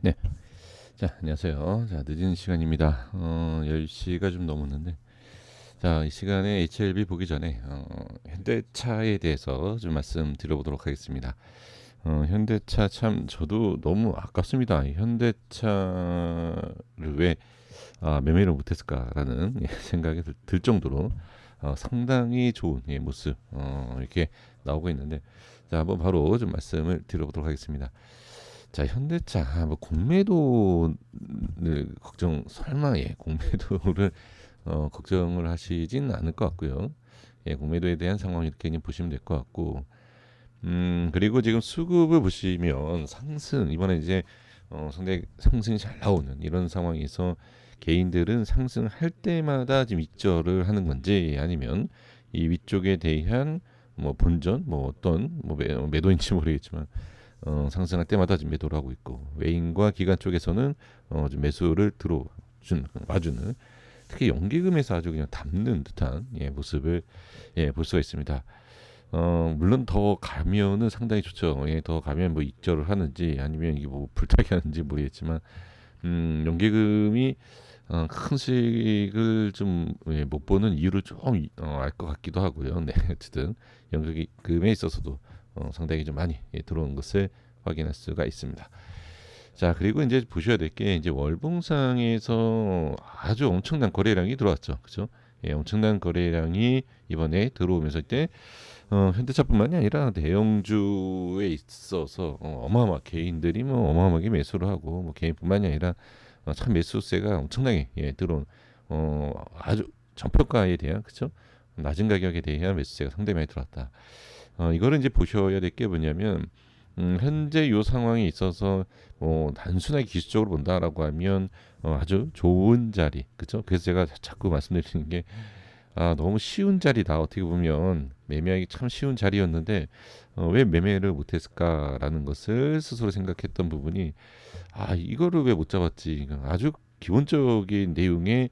네. 자, 안녕하세요. 자, 늦은 시간입니다. 10시가 좀 넘었는데, 자, 이 시간에 HLB 보기 전에, 현대차에 대해서 좀 말씀 드려보도록 하겠습니다. 현대차 참, 저도 너무 아깝습니다. 이 현대차를 왜, 매매를 못했을까라는 예, 생각이 들 정도로, 상당히 좋은 예, 모습, 이렇게 나오고 있는데, 자, 한번 바로 좀 말씀을 드려보도록 하겠습니다. 자, 현대차 뭐 공매도를 걱정 설마 예, 공매도를 걱정을 하시진 않을 것 같고요. 예, 공매도에 대한 상황 이렇게 그냥 보시면 될 것 같고, 그리고 지금 수급을 보시면 상승 이번에 이제 상당히 상승이 잘 나오는 이런 상황에서 개인들은 상승할 때마다 지금 입절을 하는 건지 아니면 이 위쪽에 대한 뭐 본전 뭐 어떤 뭐 매도인지 모르겠지만 상승할 때마다 지금 매도를 하고 있고 외인과 기관 쪽에서는 좀 매수를 들어준 와주는 특히 연기금에서 아주 그냥 담는 듯한 예, 모습을 예, 볼 수가 있습니다. 물론 더 가면은 상당히 좋죠. 예, 더 가면 뭐 입절을 하는지 아니면 이게 뭐 불타기 하는지 모르겠지만 연기금이 큰 수익을 좀 못 보는 이유를 좀 알 것 같기도 하고요. 네, 어쨌든 연기금에 있어서도 상당히 좀 많이 예, 들어온 것을 확인할 수가 있습니다. 자, 그리고 이제 보셔야 될 게 이제 월봉상에서 아주 엄청난 거래량이 들어왔죠. 그죠? 예, 엄청난 거래량이 이번에 들어오면서 이때 현대차뿐만이 아니라 대형주에 있어서 어마어마 개인들이 뭐 어마어마하게 매수를 하고 뭐 개인뿐만이 아니라 참 매수세가 엄청나게 예, 들어온 아주 전평가에 대한 그죠? 낮은 가격에 대한 매수세가 상당히 많이 들어왔다. 이거를 이제 보셔야 될 게 뭐냐면 현재 이 상황에 있어서 단순하게 기술적으로 본다라고 하면 아주 좋은 자리, 그죠? 그래서 제가 자꾸 말씀드리는 게 너무 쉬운 자리다. 어떻게 보면 매매하기 참 쉬운 자리였는데 왜 매매를 못했을까라는 것을 스스로 생각했던 부분이 이거를 왜 못 잡았지? 그러니까 아주 기본적인 내용의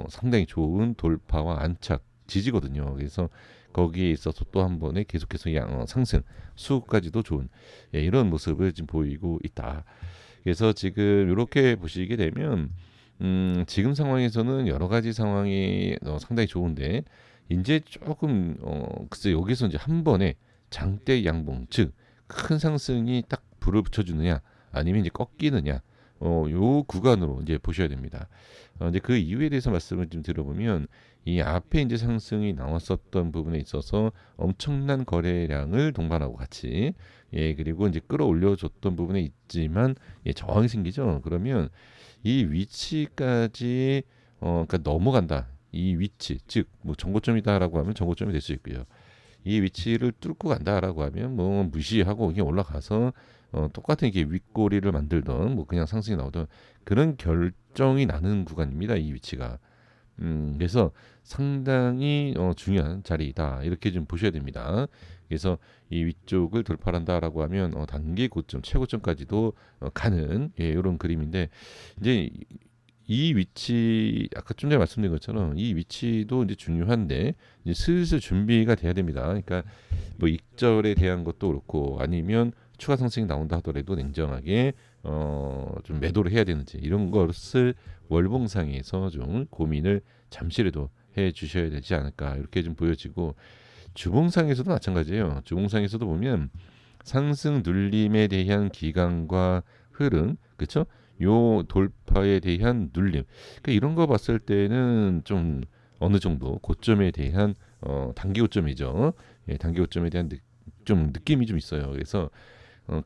상당히 좋은 돌파와 안착 지지거든요. 그래서 거기에 있어서 또 한 번에 계속해서 상승 수급까지도 좋은 예, 이런 모습을 지금 보이고 있다. 그래서 지금 이렇게 보시게 되면 지금 상황에서는 여러 가지 상황이 상당히 좋은데 이제 조금 글쎄 여기서 이제 한 번에 장대 양봉 즉 큰 상승이 딱 불을 붙여주느냐 아니면 이제 꺾이느냐 요 구간으로 이제 보셔야 됩니다. 이제 그 이유에 대해서 말씀을 좀 들어보면 이 앞에 이제 상승이 나왔었던 부분에 있어서 엄청난 거래량을 동반하고 같이 예 그리고 이제 끌어올려 줬던 부분에 있지만 예 저항이 생기죠. 그러면 이 위치까지 그러니까 넘어간다. 이 위치 즉 뭐 정고점이다라고 하면 정고점이 될 수 있고요. 이 위치를 뚫고 간다라고 하면 뭐 무시하고 그냥 올라가서 똑같은 이게 윗꼬리를 만들던 뭐 그냥 상승이 나오던 그런 결정이 나는 구간입니다. 이 위치가. 그래서 상당히 중요한 자리이다. 이렇게 좀 보셔야 됩니다. 그래서 이 위쪽을 돌파한다라고 하면 단기 고점, 최고점까지도 가는 예, 이런 그림인데 이제 이 위치 아까 좀 전에 말씀드린 것처럼 이 위치도 이제 중요한데 이제 슬슬 준비가 돼야 됩니다. 그러니까 뭐 익절에 대한 것도 그렇고 아니면 추가 상승이 나온다 하더라도 냉정하게 좀 매도를 해야 되는지 이런 것을 월봉상에서 좀 고민을 잠시라도 해 주셔야 되지 않을까 이렇게 좀 보여지고 주봉상에서도 마찬가지예요. 주봉상에서도 보면 상승 눌림에 대한 기간과 흐름, 그렇죠? 요 돌파에 대한 눌림. 그러니까 이런 거 봤을 때는 좀 어느 정도 고점에 대한 단기 고점이죠. 예, 단기 고점에 대한 좀 느낌이 좀 있어요. 그래서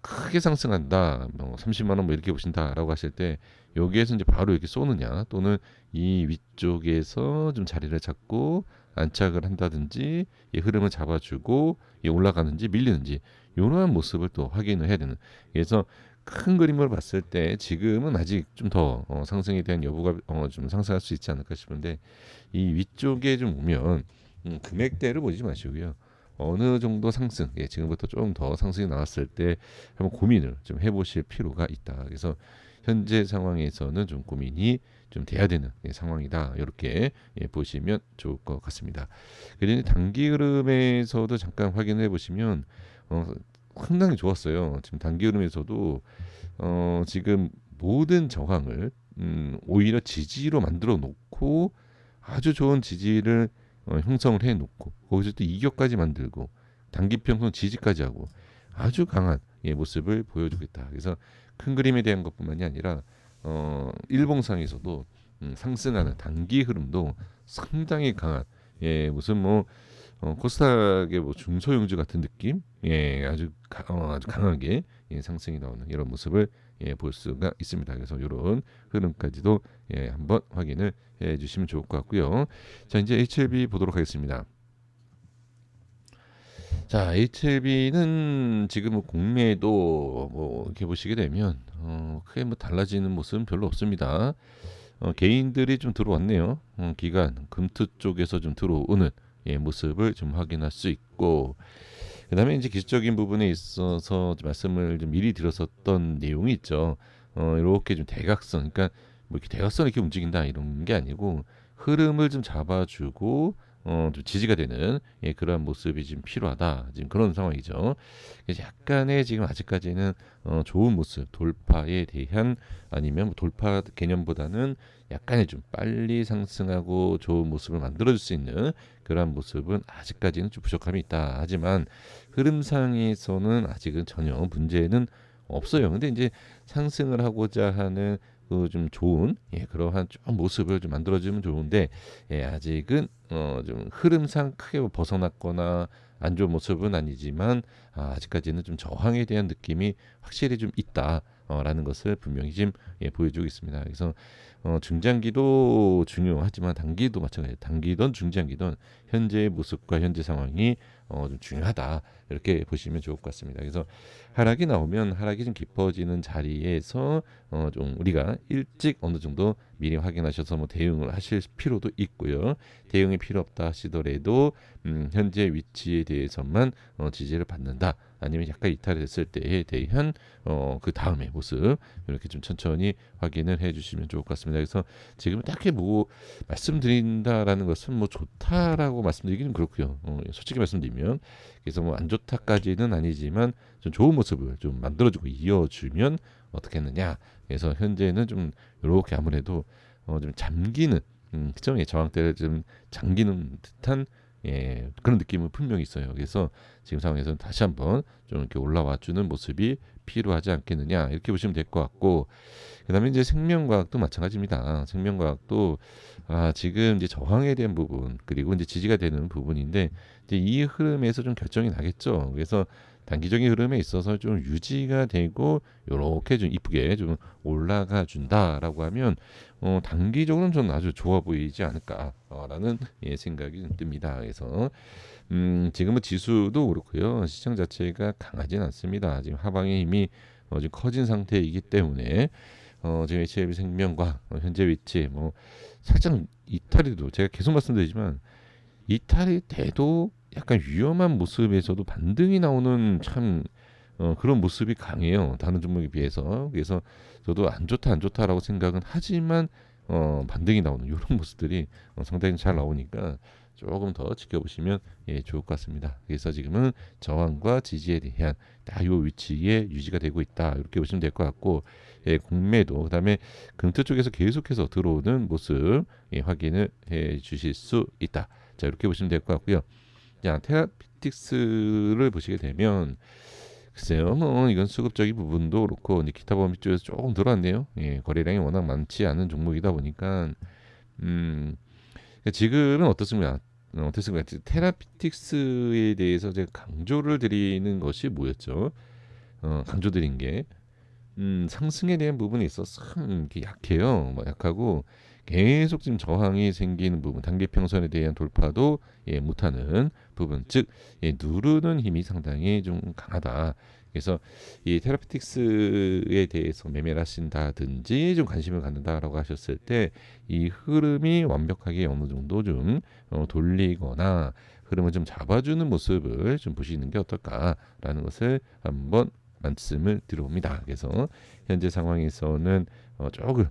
크게 상승한다, 뭐 30만 원 뭐 이렇게 보신다라고 하실 때 여기에서 이제 바로 이렇게 쏘느냐 또는 이 위쪽에서 좀 자리를 잡고 안착을 한다든지 이 흐름을 잡아주고 이 올라가는지 밀리는지 이러한 모습을 또 확인을 해야 되는. 그래서 큰 그림을 봤을 때 지금은 아직 좀 더 상승에 대한 여부가 좀 상승할 수 있지 않을까 싶은데 이 위쪽에 좀 오면 금액대를 보지 마시고요. 어느 정도 상승, 예, 지금부터 좀 더 상승이 나왔을 때 한번 고민을 좀 해보실 필요가 있다. 그래서 현재 상황에서는 좀 고민이 좀 돼야 되는 예, 상황이다. 이렇게 예, 보시면 좋을 것 같습니다. 그리고 단기 흐름에서도 잠깐 확인해 보시면 상당히 좋았어요. 지금 단기 흐름에서도 지금 모든 저항을 오히려 지지로 만들어 놓고 아주 좋은 지지를 형성을 해 놓고 거기서 또 이격까지 만들고 단기 평선 지지까지 하고 아주 강한 모습을 보여주겠다. 그래서 큰 그림에 대한 것뿐만이 아니라 일봉상에서도 상승하는 단기 흐름도 상당히 강한 무슨 뭐 코스닥의 뭐 중소형주 같은 느낌 아주 강하게 상승이 나오는 이런 모습을 볼 수가 있습니다. 그래서 이런 흐름까지도 한번 확인을 해주시면 좋을 것 같고요. 자, 이제 HLB 보도록 하겠습니다. 자, HLB는 지금 뭐 공매도 뭐 이렇게 보시게 되면 크게 뭐 달라지는 모습은 별로 없습니다. 개인들이 좀 들어왔네요. 기간 금투 쪽에서 좀 들어오는 모습을 좀 확인할 수 있고, 그다음에 이제 기술적인 부분에 있어서 좀 말씀을 좀 미리 드렸었던 내용이 있죠. 이렇게 좀 대각선, 그러니까 뭐 이렇게 대각선 이렇게 움직인다 이런 게 아니고 흐름을 좀 잡아주고 좀 지지가 되는 그런 모습이 지금 필요하다. 지금 그런 상황이죠. 그래서 약간의 지금 아직까지는 좋은 모습, 돌파에 대한 아니면 뭐 돌파 개념보다는 약간의 좀 빨리 상승하고 좋은 모습을 만들어줄 수 있는 그런 모습은 아직까지는 좀 부족함이 있다. 하지만 흐름상에서는 아직은 전혀 문제는 없어요. 근데 이제 상승을 하고자 하는 그 좀 좋은 그러한 좀 모습을 좀 만들어주면 좋은데 아직은 좀 흐름상 크게 뭐 벗어났거나 안 좋은 모습은 아니지만 아직까지는 좀 저항에 대한 느낌이 확실히 좀 있다. 라는 것을 분명히 지금 보여주고 있습니다. 그래서 중장기도 중요하지만 단기도 마찬가지예요. 단기든 중장기든 현재의 모습과 현재 상황이 좀 중요하다. 이렇게 보시면 좋을 것 같습니다. 그래서 하락이 나오면 하락이 좀 깊어지는 자리에서 좀 우리가 일찍 어느 정도 미리 확인하셔서 뭐 대응을 하실 필요도 있고요. 대응이 필요 없다 하시더라도 현재 위치에 대해서만 지지를 받는다. 아니면 약간 이탈이 됐을 때에 대한 그 다음의 모습 이렇게 좀 천천히 확인을 해주시면 좋을 것 같습니다. 그래서 지금 딱히 뭐 말씀드린다라는 것은 뭐 좋다라고 말씀드리기는 그렇고요. 솔직히 말씀드리면 그래서 뭐 안 좋다까지는 아니지만 좀 좋은 모습을 좀 만들어주고 이어주면 어떻게 했느냐. 그래서 현재는 좀 이렇게 아무래도 좀 잠기는 그죠? 저항대를 좀 잠기는 듯한 그런 느낌은 분명히 있어요. 그래서 지금 상황에서는 다시 한번 좀 이렇게 올라와 주는 모습이 필요하지 않겠느냐 이렇게 보시면 될 것 같고, 그다음에 이제 생명과학도 마찬가지입니다. 생명과학도 지금 이제 저항에 대한 부분 그리고 이제 지지가 되는 부분인데 이제 이 흐름에서 좀 결정이 나겠죠. 그래서 단기적인 흐름에 있어서 좀 유지가 되고 요렇게 좀 이쁘게 좀 올라가 준다라고 하면 단기적으로는 좀 아주 좋아 보이지 않을까라는 생각이 좀 듭니다. 그래서 지금은 지수도 그렇고요. 시장 자체가 강하진 않습니다. 지금 하방의 힘이 지금 커진 상태이기 때문에 지금 HLB 생명과 현재 위치 뭐 살짝 이탈이 돼도 제가 계속 말씀드리지만 이탈이 돼도 약간 위험한 모습에서도 반등이 나오는 참 그런 모습이 강해요. 다른 종목에 비해서. 그래서 저도 안 좋다 안 좋다라고 생각은 하지만 반등이 나오는 이런 모습들이 상당히 잘 나오니까 조금 더 지켜보시면 좋을 것 같습니다. 그래서 지금은 저항과 지지에 대한 딱 이 위치에 유지가 되고 있다. 이렇게 보시면 될 것 같고, 공매도 그다음에 금투 쪽에서 계속해서 들어오는 모습 확인을 해 주실 수 있다. 자, 이렇게 보시면 될 것 같고요. 자, 테라피틱스를 보시게 되면 글쎄요, 뭐 이건 수급적인 부분도 그렇고 이제 기타 범위 쪽에서 조금 들어왔네요. 거래량이 워낙 많지 않은 종목이다 보니까 음, 지금은 어떻습니까? 어떻습니까? 테라피틱스에 대해서 제가 강조를 드리는 것이 뭐였죠? 강조드린 게 상승에 대한 부분에 있어서 참 이렇게 약해요. 뭐 약하고 계속 지금 저항이 생기는 부분, 단기 평선에 대한 돌파도 못하는 부분, 즉 누르는 힘이 상당히 좀 강하다. 그래서 이 테라피틱스에 대해서 매매를 하신다든지 좀 관심을 갖는다라고 하셨을 때 이 흐름이 완벽하게 어느 정도 좀 돌리거나 흐름을 좀 잡아주는 모습을 좀 보시는 게 어떨까라는 것을 한번 말씀을 드려봅니다. 그래서 현재 상황에서는 조금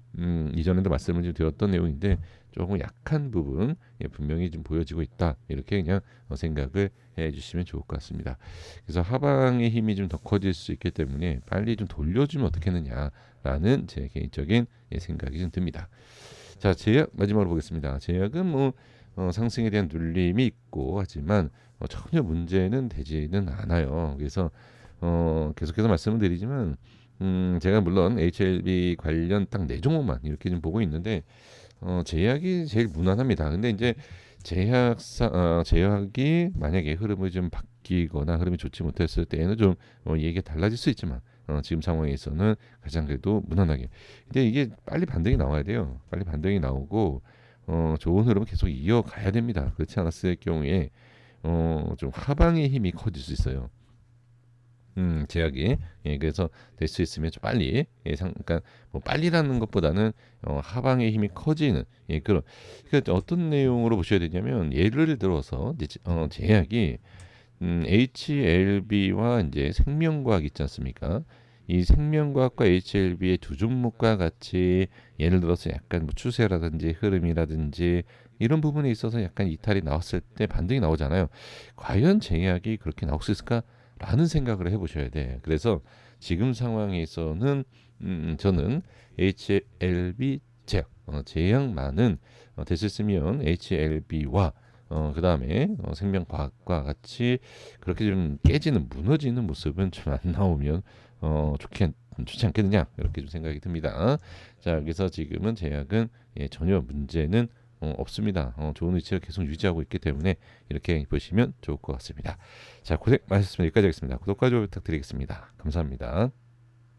이전에도 말씀을 좀 드렸던 내용인데 조금 약한 부분 분명히 좀 보여지고 있다. 이렇게 그냥 생각을 해주시면 좋을 것 같습니다. 그래서 하방의 힘이 좀 더 커질 수 있기 때문에 빨리 좀 돌려주면 어떻겠느냐라는 제 개인적인 생각이 좀 듭니다. 자, 제약 마지막으로 보겠습니다. 제약은 뭐 상승에 대한 눌림이 있고 하지만 전혀 문제는 되지는 않아요. 그래서 계속해서 말씀을 드리지만 제가 물론 HLB 관련 딱 네 종목만 이렇게 좀 보고 있는데 제약이 제일 무난합니다. 근데 이제 제약이 만약에 흐름이 좀 바뀌거나 흐름이 좋지 못했을 때에는 좀 얘기가 달라질 수 있지만 지금 상황에서는 가장 그래도 무난하게. 근데 이게 빨리 반등이 나와야 돼요. 빨리 반등이 나오고 좋은 흐름을 계속 이어가야 됩니다. 그렇지 않았을 경우에 좀 하방의 힘이 커질 수 있어요. 제약이 그래서 될 수 있으면 좀 빨리 그러니까 뭐 빨리라는 것보다는 하방의 힘이 커지는 그런 그러니까 어떤 내용으로 보셔야 되냐면 예를 들어서 이제 제약이 HLB와 이제 생명과학 있지 않습니까? 이 생명과학과 HLB의 두 종목과 같이 예를 들어서 약간 뭐 추세라든지 흐름이라든지 이런 부분에 있어서 약간 이탈이 나왔을 때 반등이 나오잖아요. 과연 제약이 그렇게 나올 수 있을까? 라는 생각을 해보셔야 돼. 그래서 지금 상황에서는 저는 HLB 제약, 제약만은 됐었으면 HLB와 그 다음에 생명과학과 같이 그렇게 좀 깨지는 무너지는 모습은 좀 안 나오면 좋지 않겠느냐 이렇게 좀 생각이 듭니다. 자, 그래서 지금은 제약은 전혀 문제는 없습니다. 좋은 위치를 계속 유지하고 있기 때문에 이렇게 보시면 좋을 것 같습니다. 자, 고생 많으셨습니다. 여기까지 하겠습니다. 구독과 좋아요 부탁드리겠습니다. 감사합니다.